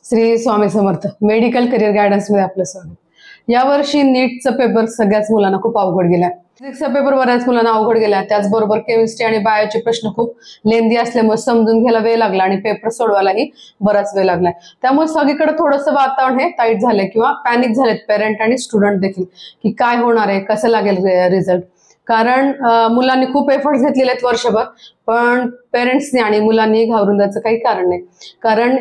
Shri Swami Samarth medical career guidance मध्ये आपलं स्वागत। यावर्षी नीटचा पेपर सगळ्याच मुलांना खूप अवघड गेला। फिजिक्सचा पेपर बऱ्याच मुलांना अवघड गेला, त्याचबरोबर केमिस्ट्री आणि बायोचे प्रश्न खूप लेंदी असल्यामुळे समजून घ्यायला वेळ लागला आणि पेपर सोडवायलाही बराच वेळ लागला। त्यामुळे सगळीकडे थोडंसं वातावरण हे टाईट झालंय किंवा पॅनिक झालेत पेरेंट आणि स्टुडंट देखील की काय होणार आहे, कसं लागेल रिझल्ट। कारण मुलांनी खूप एफर्ट्स घेतलेले आहेत वर्षभर, पण पेरेंट्सनी आणि मुलांनी घाबरून जायचं काही कारण नाही। कारण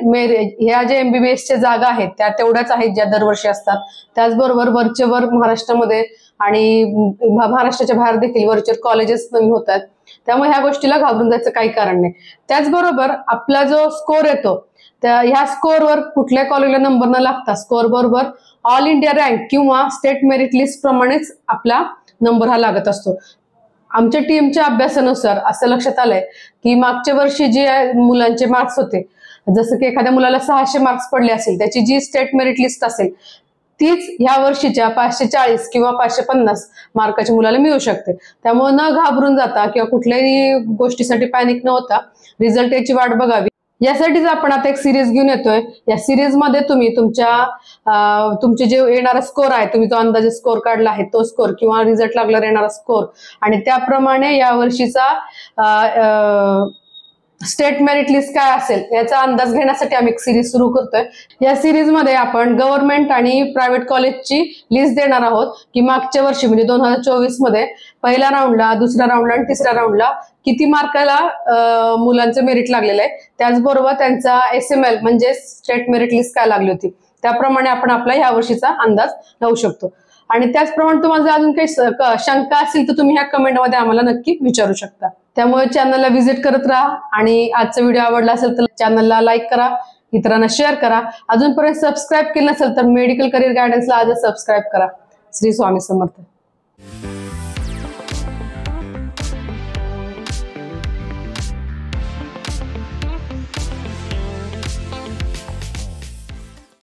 ह्या जे MBBSच्या जागा आहेत त्या तेवढ्याच आहेत ज्या दरवर्षी असतात। त्याचबरोबर वरचेवर महाराष्ट्रामध्ये आणि महाराष्ट्राच्या बाहेर देखील वरचेवर कॉलेजेस नवीन होतात, त्यामुळे ह्या गोष्टीला घाबरून जायचं काही कारण नाही। त्याचबरोबर आपला जो स्कोर येतो त्या ह्या स्कोरवर कुठल्या कॉलेजला नंबर न लागता स्कोर बरोबर ऑल इंडिया रँक किंवा स्टेट मेरिट लिस्ट प्रमाणेच आपला नंबर हा लागत असतो। आमच्या टीमच्या अभ्यासानुसार असं लक्षात आलंय की मागच्या वर्षी जे मुलांचे मार्क्स होते, जसं की एखाद्या मुलाला 600 मार्क्स पडले असेल, त्याची जी स्टेट मेरिट लिस्ट असेल तीच ह्या वर्षीच्या 540 किंवा 550 मार्काच्या मुलाला मिळू शकते। त्यामुळे न घाबरून जाता किंवा कुठल्याही गोष्टीसाठी पॅनिक न होता रिझल्ट याची वाट बघावी। यासाठीच आपण आता एक सिरीज घेऊन येतोय। या सिरीज मध्ये तुम्ही तुमचे जे येणारा स्कोर आहे, तुम्ही जो अंदाजे स्कोर काढला आहे तो स्कोर किंवा रिझल्ट लागल्यावर येणारा स्कोर आणि त्याप्रमाणे या वर्षीचा स्टेट मेरिट लिस्ट काय असेल याचा अंदाज घेण्यासाठी आम्ही एक सिरीज सुरू करतोय। या सिरीज मध्ये आपण गव्हर्नमेंट आणि प्रायव्हेट कॉलेजची लिस्ट देणार आहोत की मागच्या वर्षी म्हणजे 2024 मध्ये पहिल्या राऊंडला, दुसऱ्या राऊंडला आणि तिसऱ्या राऊंडला किती मार्काला मुलांचं मेरिट लागलेलं आहे, त्याचबरोबर त्यांचा SML म्हणजे स्टेट मेरिट लिस्ट काय लागली होती, त्याप्रमाणे आपण आपला ह्या वर्षीचा अंदाज लावू शकतो। आणि त्याचप्रमाणे तुम्हाला अजून काही शंका असेल तर तुम्ही ह्या कमेंटमध्ये आम्हाला नक्की विचारू शकता। त्यामुळे चॅनलला व्हिजिट करत राहा आणि आजचा व्हिडिओ आवडला असेल तर चॅनलला लाईक करा, इतरांना शेअर करा। अजूनपर्यंत सबस्क्राईब केलं नसेल तर मेडिकल करिअर गायडन्सला आजच सबस्क्राईब करा। श्री स्वामी समर्थ।